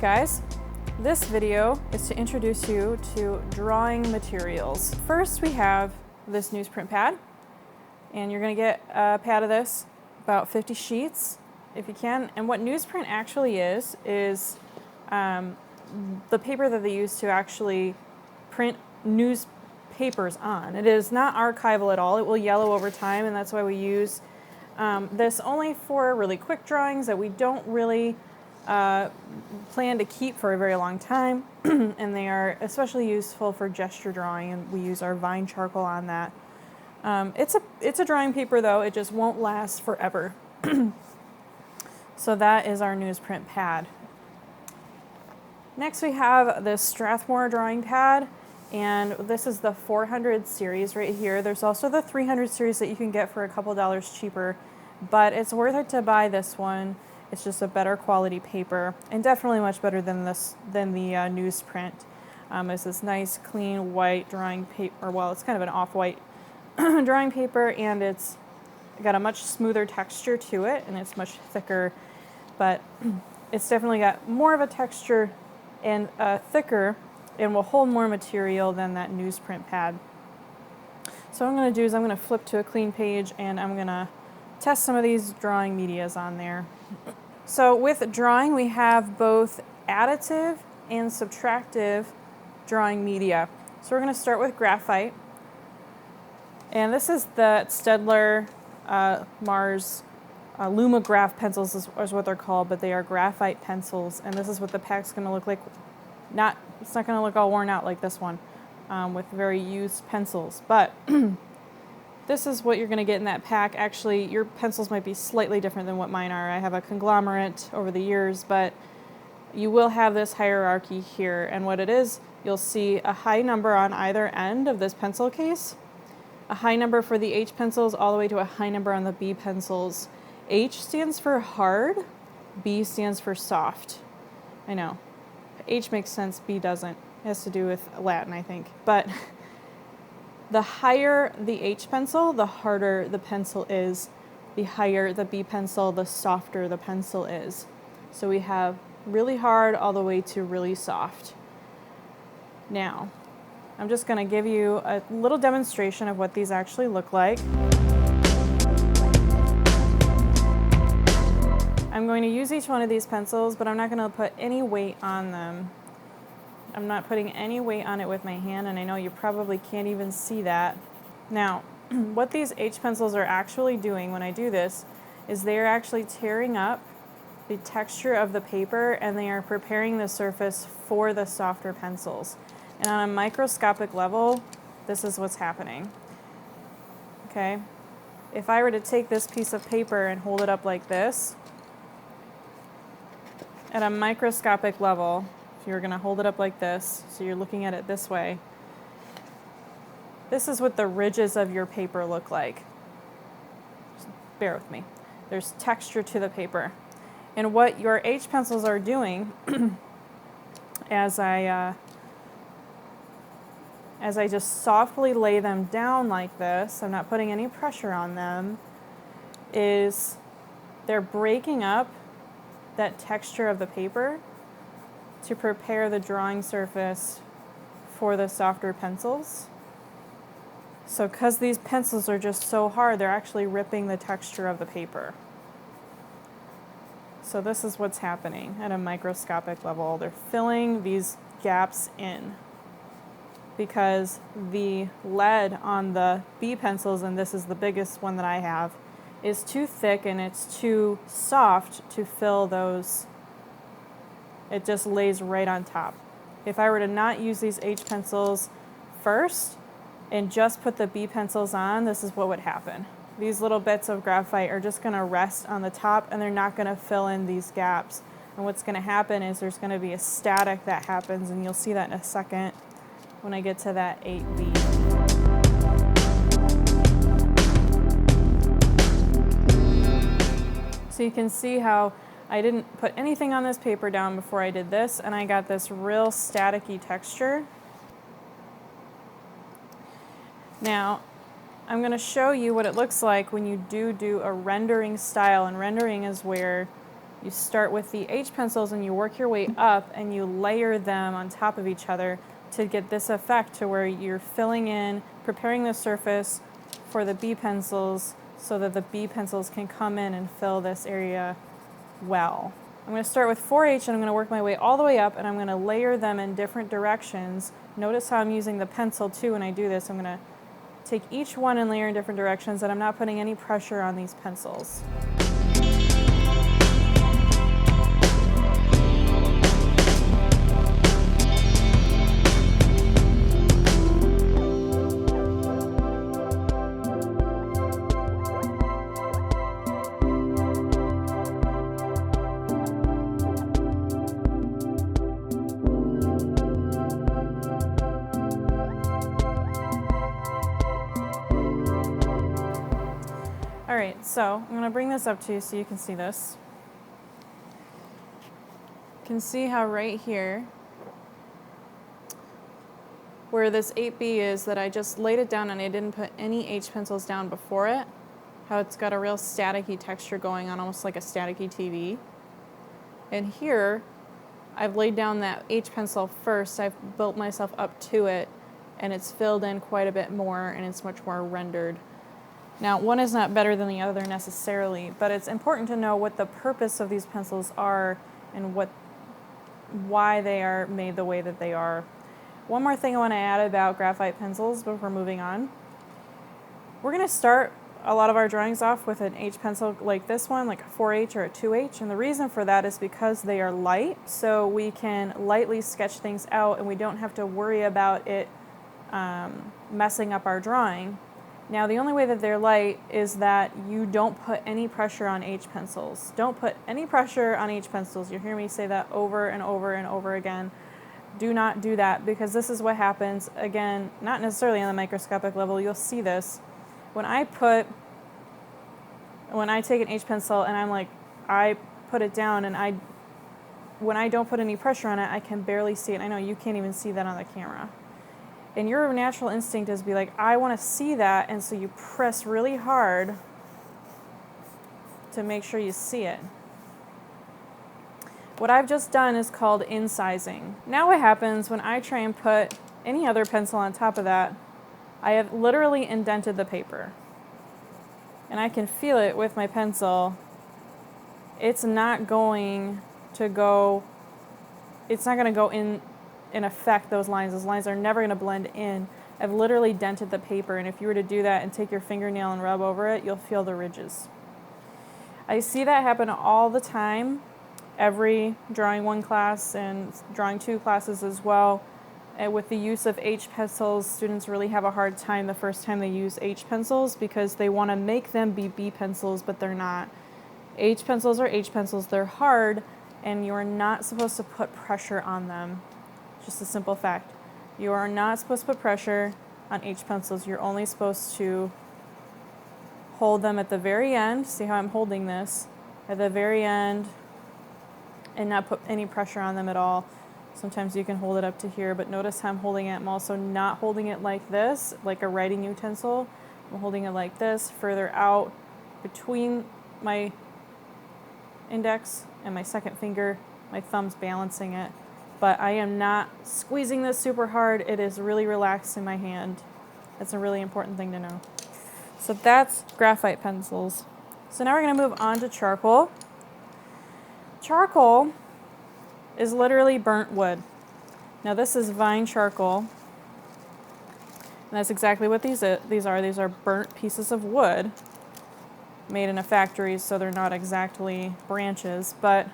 guys. This video is to introduce you to drawing materials. First we have this newsprint pad, and you're going to get a pad of this, about 50 sheets if you can. And what newsprint actually is the paper that they use to actually print newspapers on. It is not archival at all. It will yellow over time, and that's why we use this only for really quick drawings that we don't really plan to keep for a very long time. And they are especially useful for gesture drawing, and we use our Vine charcoal on that. It's a drawing paper though, it just won't last forever. So that is our newsprint pad. Next we have this Strathmore drawing pad, and this is the 400 series right here. There's also the 300 series that you can get for a couple dollars cheaper, but it's worth it to buy this one. It's just a better quality paper, and definitely much better than the newsprint. It's this nice clean white drawing paper, well, it's kind of an off-white drawing paper, and it's got a much smoother texture to it, and it's much thicker, but it's definitely got more of a texture and thicker, and will hold more material than that newsprint pad. So what I'm going to do is I'm going to flip to a clean page, and I'm going to test some of these drawing medias on there. So with drawing, we have both additive and subtractive drawing media. So we're going to start with graphite. And this is the Staedtler Mars Lumograph pencils is what they're called, but they are graphite pencils. And this is what the pack's going to look like. It's not going to look all worn out like this one with very used pencils. But this is what you're going to get in that pack. Actually, your pencils might be slightly different than what mine are. I have a conglomerate over the years, but you will have this hierarchy here. And what it is, you'll see a high number on either end of this pencil case, a high number for the H pencils all the way to a high number on the B pencils. H stands for hard, B stands for soft. I know, H makes sense, B doesn't. It has to do with Latin, I think. But the higher the H pencil, the harder the pencil is. The higher the B pencil, the softer the pencil is. So we have really hard all the way to really soft. Now, I'm just going to give you a little demonstration of what these actually look like. I'm going to use each one of these pencils, but I'm not going to put any weight on them. I'm not putting any weight on it with my hand, and I know you probably can't even see that. Now, what these H pencils are actually doing when I do this is they're actually tearing up the texture of the paper, and they are preparing the surface for the softer pencils. And on a microscopic level, this is what's happening. Okay? If I were to take this piece of paper and hold it up like this, at a microscopic level, you're going to hold it up like this, so you're looking at it this way. This is what the ridges of your paper look like. Just bear with me. There's texture to the paper. And what your H pencils are doing, as I just softly lay them down like this, I'm not putting any pressure on them, is they're breaking up that texture of the paper to prepare the drawing surface for the softer pencils. So because these pencils are just so hard, they're actually ripping the texture of the paper. So this is what's happening at a microscopic level. They're filling these gaps in because the lead on the B pencils, and this is the biggest one that I have, is too thick and it's too soft to fill those. It just lays right on top. If I were to not use these H pencils first and just put the B pencils on, this is what would happen. These little bits of graphite are just going to rest on the top, and they're not going to fill in these gaps. And what's going to happen is there's going to be a static that happens, and you'll see that in a second when I get to that 8B. So you can see how I didn't put anything on this paper down before I did this, and I got this real staticky texture. Now, I'm going to show you what it looks like when you do a rendering style, and rendering is where You start with the H pencils and you work your way up and you layer them on top of each other to get this effect to where you're filling in, preparing the surface for the B pencils so that the B pencils can come in and fill this area well. I'm going to start with 4H and I'm going to work my way all the way up and I'm going to layer them in different directions. Notice how I'm using the pencil too when I do this. I'm going to take each one and layer in different directions, and I'm not putting any pressure on these pencils. Alright, so I'm going to bring this up to you so you can see this. You can see how right here, where this 8B is, that I just laid it down and I didn't put any H pencils down before it, how it's got a real staticky texture going on, almost like a staticky TV. And here, I've laid down that H pencil first, I've built myself up to it, and it's filled in quite a bit more and it's much more rendered. Now, one is not better than the other necessarily, but it's important to know what the purpose of these pencils are and why they are made the way that they are. One more thing I want to add about graphite pencils before moving on. We're going to start a lot of our drawings off with an H pencil like this one, like a 4H or a 2H, and the reason for that is because they are light, so we can lightly sketch things out and we don't have to worry about it messing up our drawing. Now, the only way that they're light is that you don't put any pressure on H pencils. Don't put any pressure on H pencils. You hear me say that over and over and over again. Do not do that, because this is what happens. Again, not necessarily on the microscopic level. You'll see this. When I take an H pencil and I put it down and when I don't put any pressure on it, I can barely see it. I know you can't even see that on the camera. And your natural instinct is to be like, I want to see that, and so you press really hard to make sure you see it. What I've just done is called incising. Now what happens when I try and put any other pencil on top of that, I have literally indented the paper. And I can feel it with my pencil. It's not going to go in and affect those lines. Those lines are never going to blend in. I've literally dented the paper, and if you were to do that and take your fingernail and rub over it, you'll feel the ridges. I see that happen all the time, every drawing 1 class and drawing 2 classes as well. And with the use of H pencils, students really have a hard time the first time they use H pencils because they want to make them be B pencils, but they're not. H pencils are H pencils. They're hard, and you're not supposed to put pressure on them. Just a simple fact. You are not supposed to put pressure on H pencils. You're only supposed to hold them at the very end. See how I'm holding this? At the very end, and not put any pressure on them at all. Sometimes you can hold it up to here, but notice how I'm holding it. I'm also not holding it like this, like a writing utensil. I'm holding it like this, further out between my index and my second finger. My thumb's balancing it. But I am not squeezing this super hard. It is really relaxed in my hand. That's a really important thing to know. So that's graphite pencils. So now we're going to move on to charcoal. Charcoal is literally burnt wood. Now this is vine charcoal. And that's exactly what these are. These are burnt pieces of wood made in a factory, so they're not exactly branches, but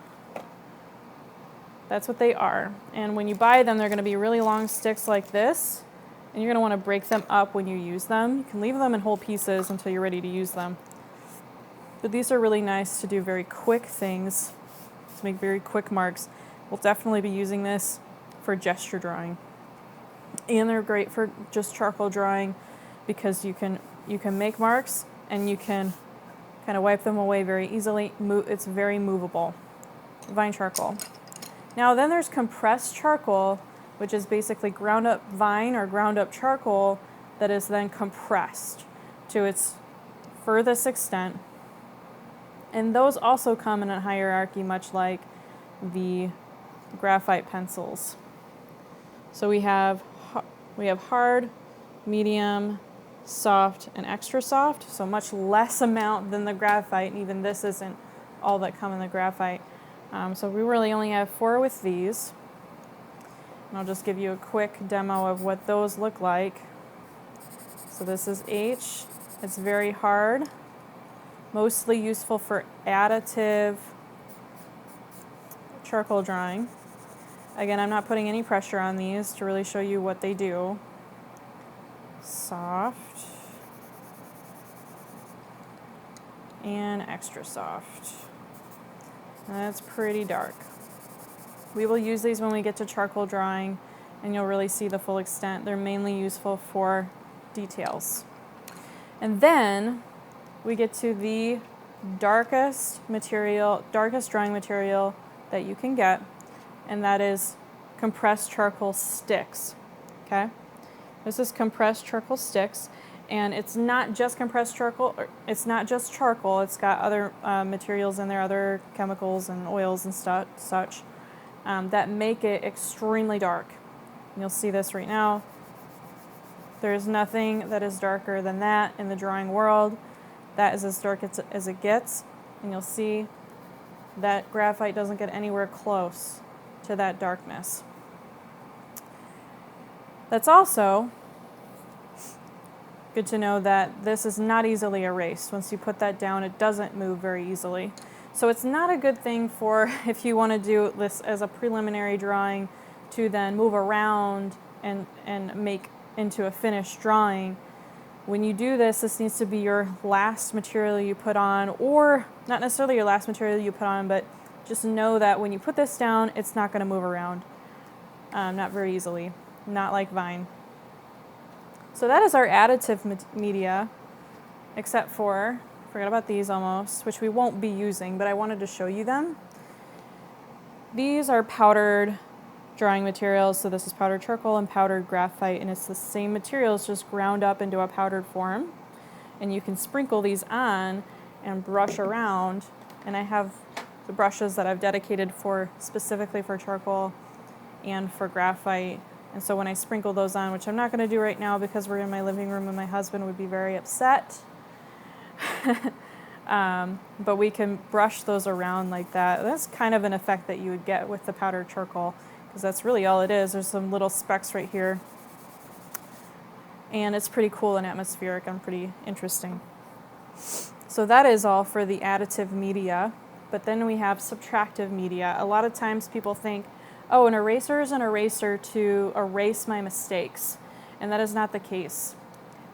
that's what they are. And when you buy them, they're going to be really long sticks like this, and you're going to want to break them up when you use them. You can leave them in whole pieces until you're ready to use them. But these are really nice to do very quick things, to make very quick marks. We'll definitely be using this for gesture drawing. And they're great for just charcoal drawing because you can make marks and you can kind of wipe them away very easily. It's very movable. Vine charcoal. Now then there's compressed charcoal, which is basically ground up vine or ground up charcoal that is then compressed to its furthest extent. And those also come in a hierarchy, much like the graphite pencils. So we have hard, medium, soft, and extra soft, so much less amount than the graphite, and even this isn't all that come in the graphite. So we really only have 4 with these. And I'll just give you a quick demo of what those look like. So this is H. It's very hard, mostly useful for additive charcoal drawing. Again, I'm not putting any pressure on these to really show you what they do. Soft and extra soft. And that's pretty dark. We will use these when we get to charcoal drawing, and you'll really see the full extent. They're mainly useful for details. And then we get to the darkest drawing material that you can get, and that is compressed charcoal sticks. Okay? This is compressed charcoal sticks, and it's not just compressed charcoal, it's not just charcoal, it's got other materials in there, other chemicals and oils and such that make it extremely dark. And you'll see this right now. There's nothing that is darker than that in the drawing world. That is as dark as it gets, and you'll see that graphite doesn't get anywhere close to that darkness. That's also good to know that this is not easily erased. Once you put that down, it doesn't move very easily. So it's not a good thing for if you want to do this as a preliminary drawing to then move around and make into a finished drawing. When you do this, this needs to be your last material you put on, or not necessarily your last material you put on, but just know that when you put this down, it's not going to move around, not very easily, not like Vine. So that is our additive media, except for, forgot about these almost, which we won't be using, but I wanted to show you them. These are powdered drawing materials, so this is powdered charcoal and powdered graphite, and it's the same materials just ground up into a powdered form. And you can sprinkle these on and brush around, and I have the brushes that I've dedicated specifically for charcoal and for graphite. And so when I sprinkle those on, which I'm not going to do right now because we're in my living room and my husband would be very upset, but we can brush those around like that. That's kind of an effect that you would get with the powdered charcoal, because that's really all it is. There's some little specks right here, and it's pretty cool and atmospheric and pretty interesting. So that is all for the additive media, but then we have subtractive media. A lot of times people think, oh, an eraser is an eraser to erase my mistakes, and that is not the case.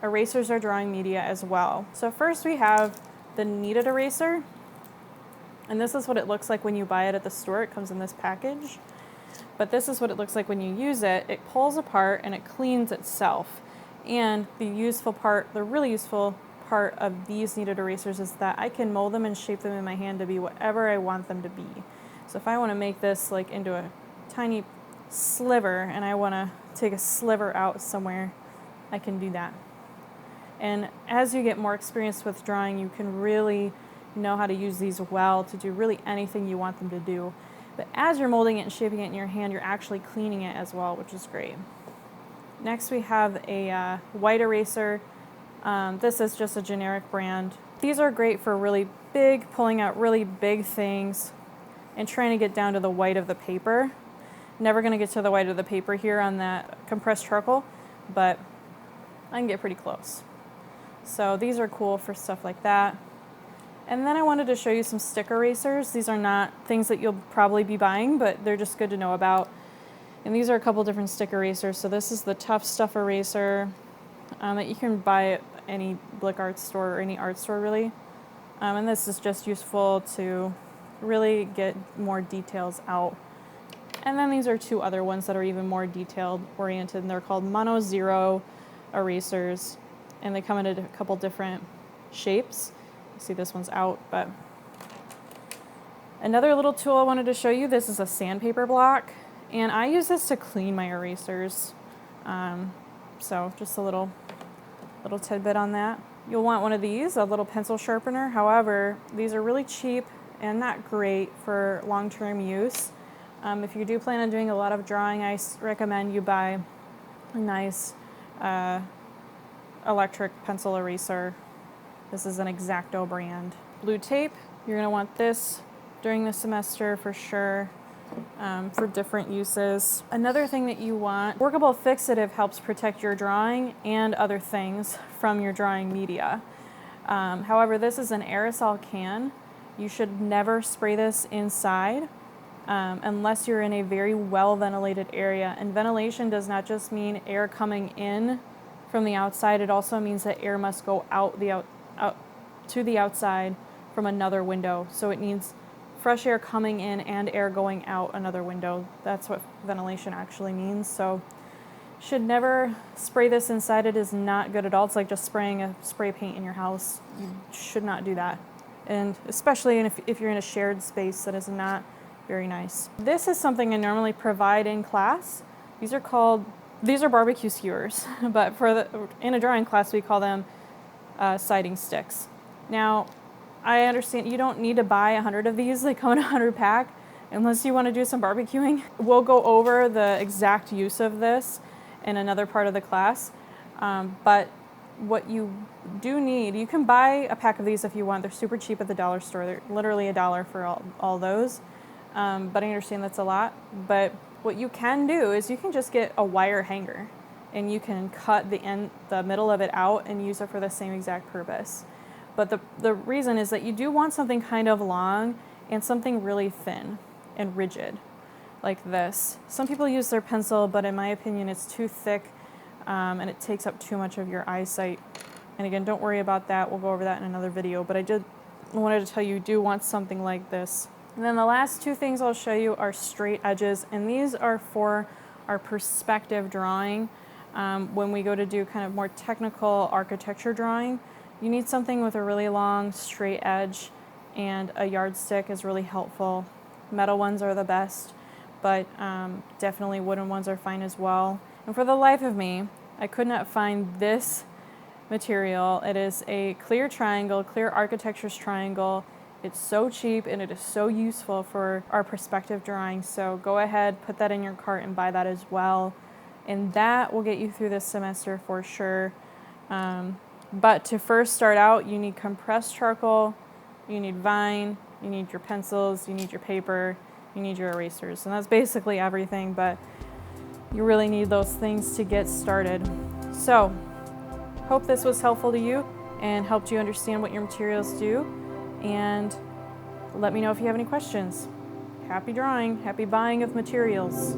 Erasers are drawing media as well. So first we have the kneaded eraser, and this is what it looks like when you buy it at the store. It comes in this package, but this is what it looks like when you use it. It pulls apart and it cleans itself. And the really useful part of these kneaded erasers is that I can mold them and shape them in my hand to be whatever I want them to be. So if I want to make this like into a tiny sliver and I want to take a sliver out somewhere, I can do that. And as you get more experience with drawing, you can really know how to use these well to do really anything you want them to do. But as you're molding it and shaping it in your hand, you're actually cleaning it as well, which is great. Next we have a white eraser. This is just a generic brand. These are great for really big, pulling out really big things and trying to get down to the white of the paper. Never going to get to the white of the paper here on that compressed charcoal, but I can get pretty close. So these are cool for stuff like that. And then I wanted to show you some stick erasers. These are not things that you'll probably be buying, but they're just good to know about. And these are a couple different stick erasers. So this is the Tough Stuff eraser that you can buy at any Blick art store or any art store really. And this is just useful to really get more details out. And then these are 2 other ones that are even more detailed oriented, and they're called Mono Zero erasers, and they come in a couple different shapes. You see this one's out, but another little tool I wanted to show you, this is a sandpaper block, and I use this to clean my erasers. So just a little tidbit on that. you'll want one of these, a little pencil sharpener. However, these are really cheap and not great for long-term use. If you do plan on doing a lot of drawing, I recommend you buy a nice electric pencil eraser. This is an X-Acto brand. Blue tape, you're gonna want this during the semester for sure, for different uses. Another thing that you want, workable fixative helps protect your drawing and other things from your drawing media. However, this is an aerosol can. You should never spray this inside unless you're in a very well ventilated area. And ventilation does not just mean air coming in from the outside, it also means that air must go out to the outside from another window. So it needs fresh air coming in and air going out another window. That's what ventilation actually means. So should never spray this inside. It is not good at all. It's like just spraying a spray paint in your house. You should not do that. And especially if you're in a shared space, that is not very nice. This is something I normally provide in class. These are barbecue skewers, but in a drawing class we call them siding sticks. Now, I understand you don't need to buy 100 of these. They come in a 100 pack unless you want to do some barbecuing. We'll go over the exact use of this in another part of the class, but what you do need, you can buy a pack of these if you want. They're super cheap at the dollar store. They're literally $1 for all those, but I understand that's a lot. But what you can do is you can just get a wire hanger and you can cut the middle of it out and use it for the same exact purpose. But the reason is that you do want something kind of long and something really thin and rigid, like this. Some people use their pencil, but in my opinion, it's too thick and it takes up too much of your eyesight. And again, don't worry about that. We'll go over that in another video, but I wanted to tell you do want something like this. And then the last two things I'll show you are straight edges, and these are for our perspective drawing. When we go to do kind of more technical architecture drawing, you need something with a really long straight edge, and a yardstick is really helpful. Metal ones are the best, but definitely wooden ones are fine as well. And for the life of me, I could not find this material. It is a clear triangle, clear architecture's triangle. It's so cheap and it is so useful for our perspective drawing. So go ahead, put that in your cart and buy that as well. And that will get you through this semester for sure. But to first start out, you need compressed charcoal, you need vine, you need your pencils, you need your paper, you need your erasers. And that's basically everything, but you really need those things to get started. So, hope this was helpful to you and helped you understand what your materials do. And let me know if you have any questions. Happy drawing, happy buying of materials.